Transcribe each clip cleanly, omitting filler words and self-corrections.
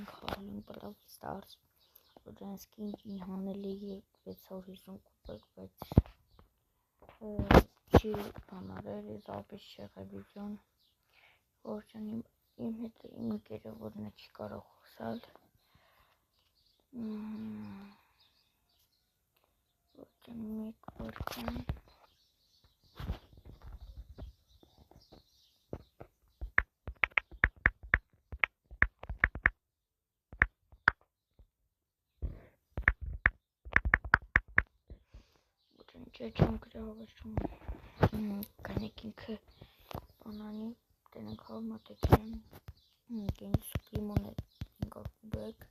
Calling Brawl Stars. Rodensky հանելի 650 կուպեկ, բայց չի բանարել, ես ապես չեղևիզյոն, որչան իմ հետ իմ ընկերը, որն չի կարող խոսալ, որչան մեկ որքան, Չեմ գրավաշում կանեք ինքը բանանի տենենք հավմատեքեն կենի սուպրիմոն է ինքար կուբեք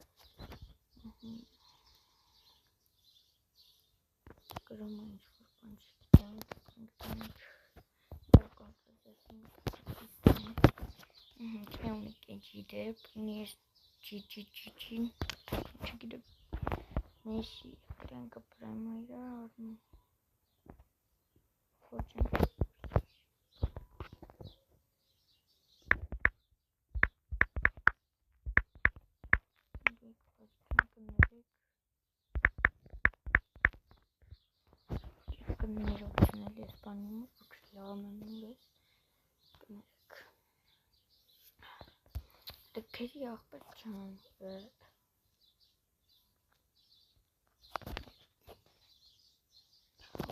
գրոմա ինչ-որ բան չգիտեմ չեմ ունի կենչի դեպ ունի ես չիչին չգիտեմ մեսի կրանքը պրայմայրա արնում Fortune.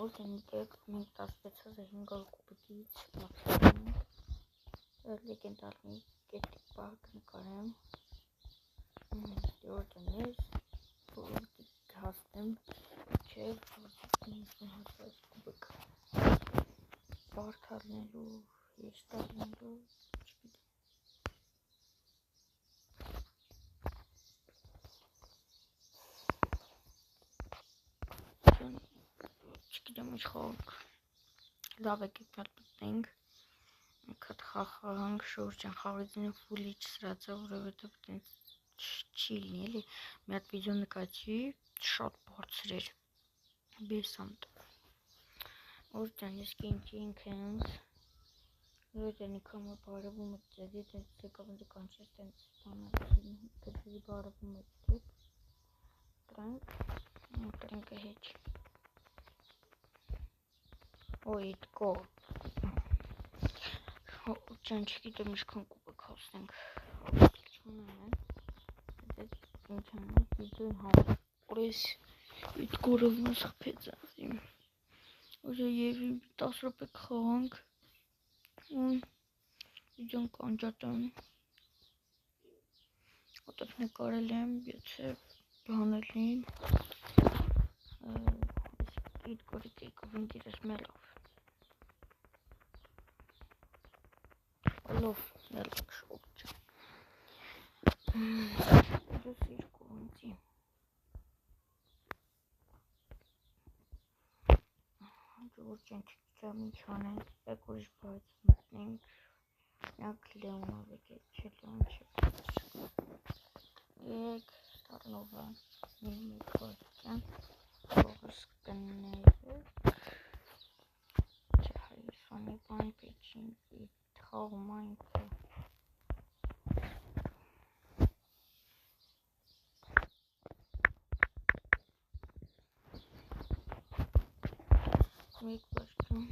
Օրդեն դեք մենք 16500 կուպիկից մաքսիմում լեգենդարնի կետիկ պահակ նկարեմ օրդեն ես որտիկ հասնեմ չէ հաստատ կուպիկ բարդարնելու եշտարնելու չգիտեմ ինչ խաղանք լավ եկեք պատմենք Կատ խաղանք շուրջան խաղիցին ֆուլի չսրացա, որովհետև տենց չի լինի էլի մի հատ վիդեո նկարեցի շատ բարձր էր բեսանտ Որտեն ես կինք ենք Որտենի կամը բարևում եք ձեզի տենց եկավ ընձ կանչես տենց բանալի գրվի բարևում եք դեպ Կրանքը հեչ It go. Ջան չգիտեմ ինչքան կուպեկ հասնենք։ Չունեմ։ Դե ինչ անեմ, վիդեոն հավորես իդ գորովն սխփեց ասիմ։ Ուժը եւ 10 րոպե խաղանք։ Վիդեոն կանջատեմ։ Ոտով նկարել եմ, եթե բանելին։ Իդ գորի կեյքով ինքերս մելով։ Լով նելք շորջը դուս երկու ընձի Ժողրջան չգիտեմ ինչ անենք եկ ուրիշ բայց մտնենք նակ լեոնով եկեք չէ լեոն չէ եկ ստարնովը մեկ որքյան ողս կննեյվեք չէ հայուսանի բան պեչին Խաղում այնքը մեկ բաշկում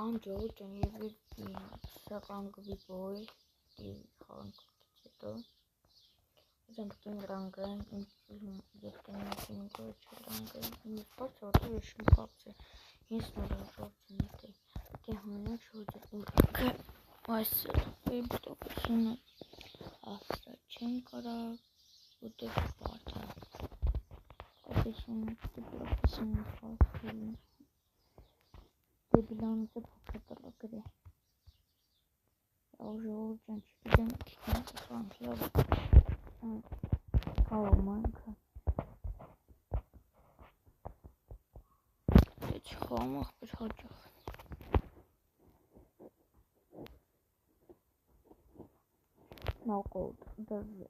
Ան ջողջան և սեղանգվի բոյ խաղանքից հետո Զամպտին ռանգեն և տնին գոյչ ռանգեն Ինձ բարձ որտով եշում կապց է Ինձ նորա ժողջան դե հանենք շորջան իմ ռանգը Այս բտոպությունը ասրա չեն կարա ուտև բարդա Ապեսյանը խաղքելին Դեբիլանուց է փոքրտալա գրե Ավ ժողջան չգիտեմ խանքլավ Խաղում այնքը Դե չխաղում աղբեր հաճախ Նաղոտ դրվե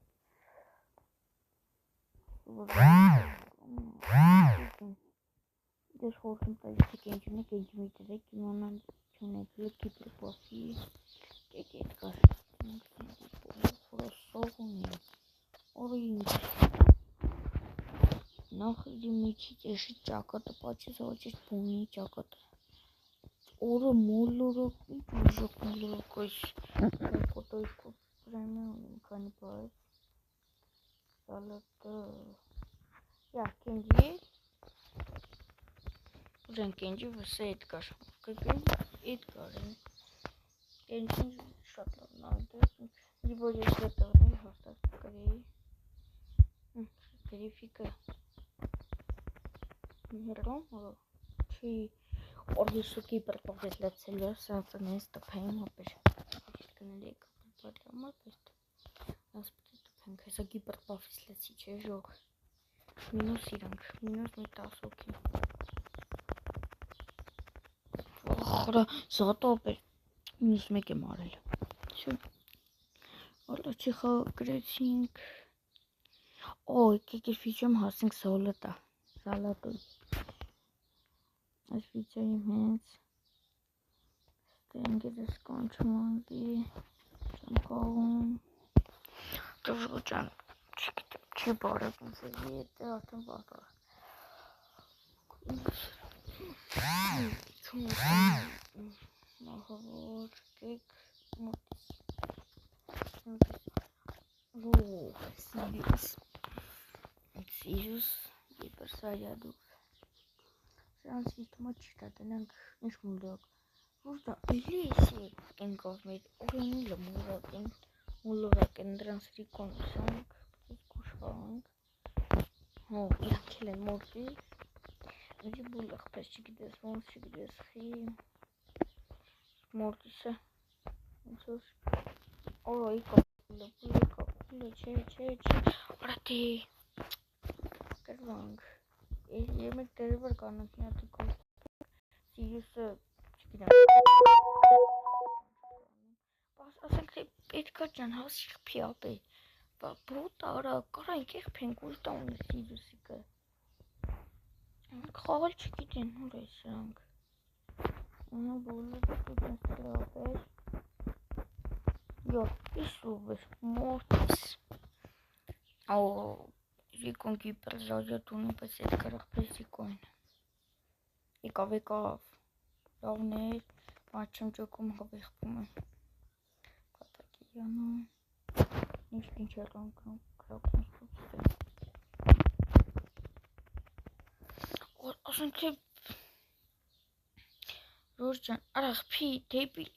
Ես խորքին պայզի կենջում է կենջումի դրեք իմանան ունեք լքի պրպոֆի կեկետ կար ֆրոսող ունի օրինք նախիդի միջից էշի ճակատը պաչի զավաճից բունի ճակատը օրը մոլորոք ինչ ուժոք մոլորոք այս կոտոյսկով պրեմի ունիմ քանի բայց սալատը յա կենջի ուժան կենջի վսե էդ կար կգին էդ կար կենջին շատ լավն ադես լիբոր ես հետողնի հաստատ կրեի գրիֆիկը միրլոն չի օրգիսուկի պրպողեց լացել ես սանցանես տպհային հոպեր կնելի կապրպատլամար պեստ ասպտի տպհենք հեսագի պրպավից լացի չէ ժող մինուս իրանք մինուս մի 10 հոգի խրա զատոպ էր մինուս մեկ եմ արել շու Ալաչի խագրեցինք օ եկեք ֆիչեմ հասենք սալատա սալատը այս վիդեոյի հենց ստենգերս կանչմանքի չամկաղում դժոջան չի բարև ունսեի էտը արդեն վաղա նահավոր կեք մոտիս Սիրուս իպրսարյադուվ Սրանց իստմա չիտա տնանք ինչ մուլդակ Որտա լիսի ենքով մեդ օրենի լմուրակ են մուլորակ են դրանց ռիկոն սանք կուշվանք հո իրանքել են մորդի Նջի բուլախ պես չգիտես ոնց չգիտես խի մորդիսը օրոյի կապուլը չէ արատի կրվանք Եմեկ դերվր կանանք միատի կոլ Սիրուսը ասենք պետքա ջան հասիխ պիապ է բոտ արա կարանք եխ պենգուլտա ունի Սիրուսիկը խաղալ չգիտեն ուր է սրանք Ունը բոլորը կուտեն ստրապեր Յո, իսուվեր, մորդիս Ո, Ռիկոն կիպր զազյատ ունի, պես էդ կարախ պես Ռիկոն Եկավ, լավն էր, մաչեմ ճոքում հավեղպում եմ Կատակիրյանում Ինչ էր անգամ, կրակում ստուծել Ասենք թե Ռորջան, արախ պի, դեբիլ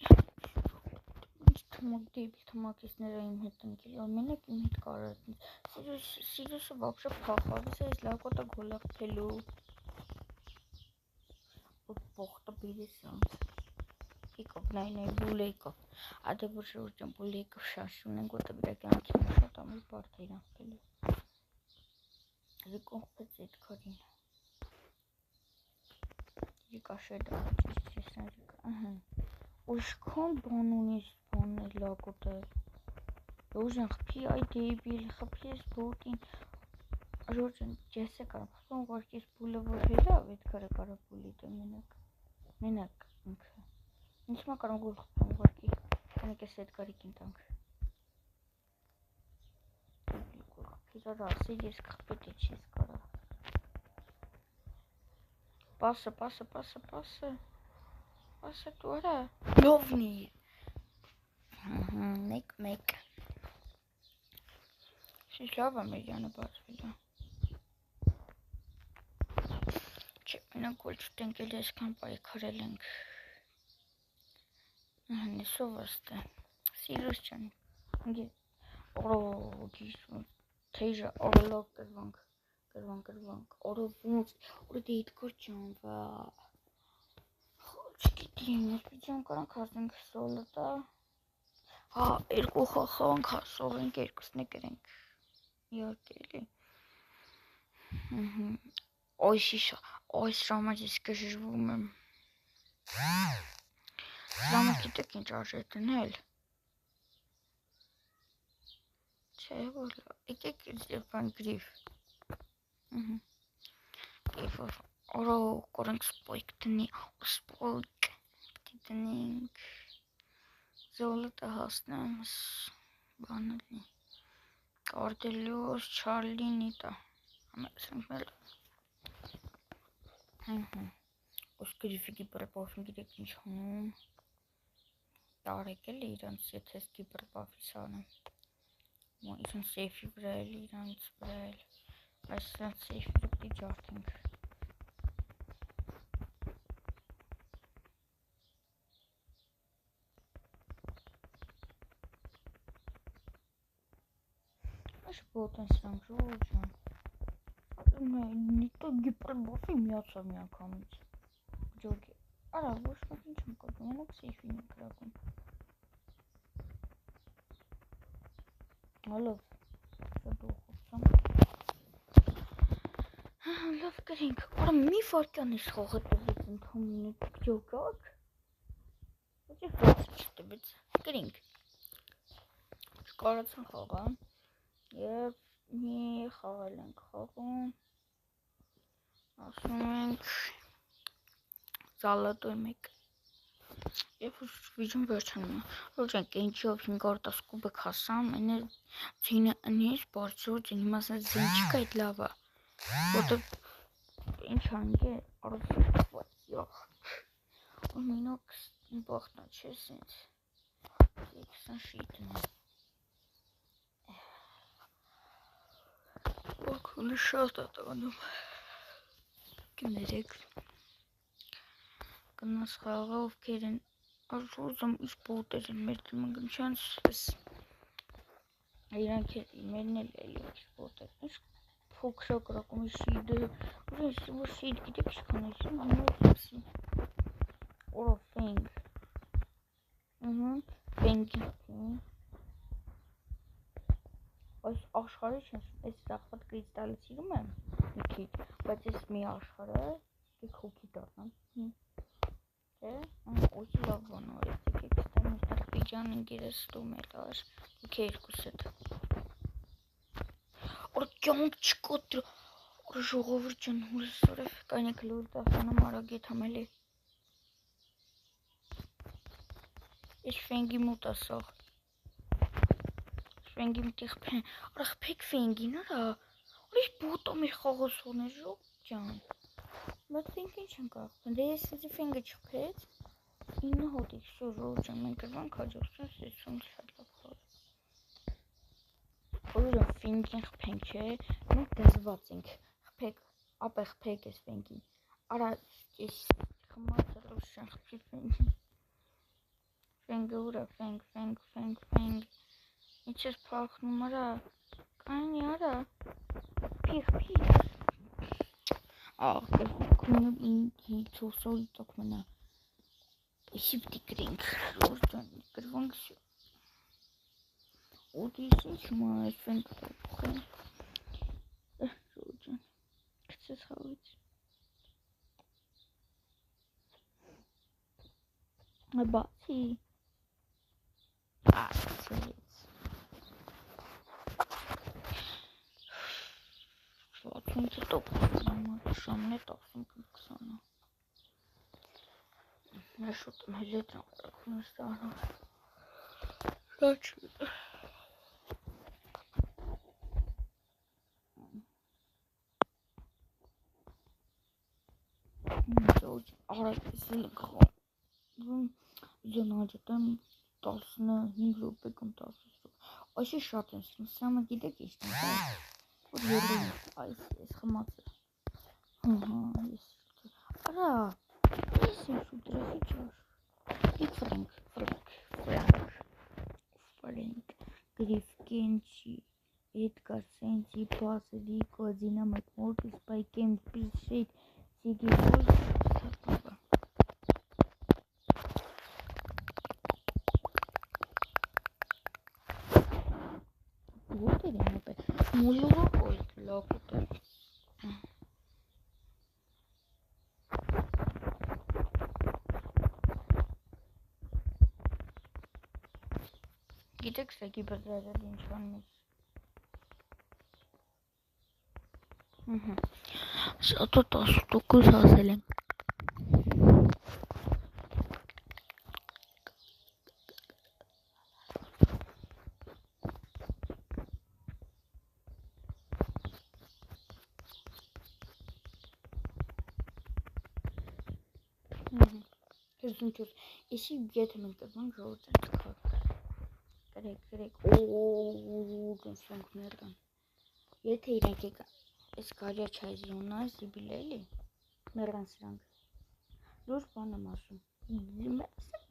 Թմակ դեբիլ թմակեսները իմ հետ ընկել, ամենակ իմ հետ կարատ Սիրուսը վապշա պախավիս է, լավ կոտա գոլաղ պելու Բողտը բիրես անց Եկով, նայ բուլ եկով Ադե որ Ռորջան բուլ եկով շաշուն են գոտը բրակի անքի մշատ ամիլ բարդ է իրանք պելու Ռիկոն խպեց էդ կարին Ռիկաշե դաղաճիս Ոշքան բան ունիս բաններ լակոտը Ռորջան խպի այ դեբիլ խպի ես բոտին Ռորջան ջեսը կարամ խպան ուղարկիս բուլը որ հելավ էդ կարը կարա բուլի դե մենակ ինքը Ինչմա կարամ գուլ խպան ուղարկի Կնեք ես էդ կարի կինտանք Գուլ խպի զարա ասիլ ես կխպետ էչ ես կարա Պասը դու արա լովնի մեկ Շիշ լավ ամերյանը բացվելա Չէ մենակ գոլ չտենկել եսքան պայքարել ենք Նեսով աստ է Սիրուս չան Օրո գիսում Թեժա օրո լավ կրվանք Օրո ոնց Օրո դեիտ կոր ճանվա Չգիտիմ ես պիջան կարանք հասնենք սոլոտա Հա երկու խախանք հասողենք երկուսն է կրենք Իարկելի Այս ժամաց ես կժժվում եմ Ժամաց գիտեք ինչ արժե տնել Չէ որ եկեք բան գրիվ Օրո կորենք սպոյք տնի Սպոյք գիտնենք զոլոտը հասնեմ բանալի կարդելյուս չարլին իտա ամեսենք մել Ոսկրիֆիկի պրպովին գիրեք ինչ հնում տարեք էլ իրանց եթե սկի պրպավի սանում իսն սեյֆի վրայել իրանց վրայել այսրան սեյֆի ռպի ջարդենք Բոտեն սրանք ժողոջան նիտո գիպրբովի միացավ մի անգամից ջոգի արա ոչ մեկ ինչ եմ կոդում ենակ սեյֆին եմ կրակում հալով շատ ուխոցամ լավ կրինք արա մի վարկյան ես խողը տվից ընդհամինը ջոգակ ոչի խոց չտվից կրինք շկարացան խողա Եվ մի խաղալ ենք խաղում, ասում ենք զալատոյ մեկ, և վիջում վերջանում է, ոչ ենք ենչիով 510 կուբը կասամ, եներ ձինը ընես բարձոր ձին, հիմա ասենց ձին չկա այդ լավա, որտև ինչ անգ է, արվեց յող, ու մինոք բախնա չէ սենց, եքսան շիիտնա Բակունը շատ ատանում կներեք կնաս խաղա ովքեր են արժուզում իս բոտեր են մեր դիմը գնչանց ես իրանք մերն էլ էլի իս բոտեր իս փոքրա կրակում իս շիդը որ շիդ գիտեք իշխան այսին հնոց օրո ֆենգ ֆենգի Այս աշխարհը չես, այս ծախված կրիստալը սիրում եմ մի քիչ, բայց այս մի աշխարհը եկեք հոգի դառնամ։ Չէ՞, очень լավ բան արեց, եկեք ստեմ այստեղ պիջան ընկերս ստում էր, ար, եկեք երկուսդ։ Օր կյանք չկա դրա, օր ժողովուրդ ջան, հորս օրև կանեք լուր դասանամ արագետ համելի։ Ես ֆենգի մոտ ասող։ Ֆենգի մտիղ պեն, արախ պեք ֆենգին արա, արիշ բոտում իր խաղոսոն է ժող ջան, բայց ֆենգ ինչ են կաղպեն, դե ես սեզի ֆենգը չպեց, ինը հոտիք շո ժող ջան, մենք կրվան կաջողցեն սեցուն շատ լավ խոր։ Որ ջան ֆենգին խպենք չէ, մենք դզված ենք, խպեք, ապե խպեք ես ֆենգին, արա ես խմած ռուս շան խպի ֆենգին, ֆենգը ուրա, ֆենգ, Ինչ ես պախնում արա, կայնի արա, պիղ, կրվում ինքի ծոսորի տոք մնա, սիպտի կրինք, ժորջան, կրվանք սյո, ոտիս ինչ մայր, ֆենգ տոքեն, ժորջան, կծես խավից, բացի, ծրեց, Շվացունքը տոք շամն է տասում կմքսանա Նա շուտ եմ հելետ ռամարակուն ստանում Դա չուտ Արակեսել ենք խաղում Զոնաջետեմ 15 ռուպե կամ 10 ռուպե Այսի շատ են սրում, սրամը գիտեք իշտ են Որ ելում այս խմացը ես Արա Ես եմ շուտ դրախի չար Իք Ֆրանք Գրիֆկենչի Էդգար Սենցի Բազիլիկո Դինամեկ Մորտիս Պայկեմ Պիլշեյտ Սիգի Հոլ What did happen? Mulluğa koydular burada. Gidek seki bazıları linçlenmiş. Saat 9 haselim. 54, եսի եթե մենք տվանք ժողովրդանց կրեք, դնսոնք մերգան, եթե իրենք եկան, ես կարյա չայ զյոնա, զիբիլ էլի, մերան սրանք, լուր բան եմ ասում,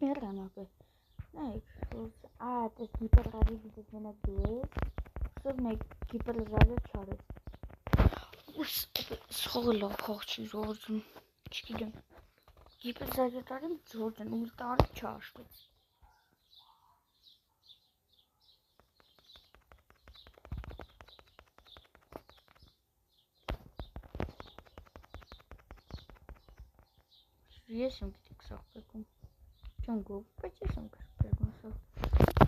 մերան ապե, նայք, տես գիպերղարի վիդես մենակ դու ես, սով մեկ գիպերղարի չարես, սխողը լավ խող չի ժողորդում, չգիտեմ, գիպերզագետարի ժողորդն ուլ տարի չաշվեց, ես եմ գիտեք սաղ պեկում, չեմ գով, բայց ես եմ պեկում սաղ,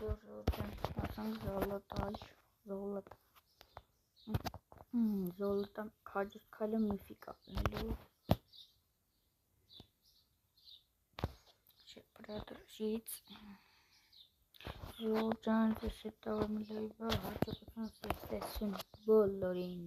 ժողորդն, ասանք զոլոտը քաջուսկալը միֆիկա, նելու, Շեպրադրժից, ժողջան, ես էտավը միլայվա, հաճապասան սեստեսուն բոլորին,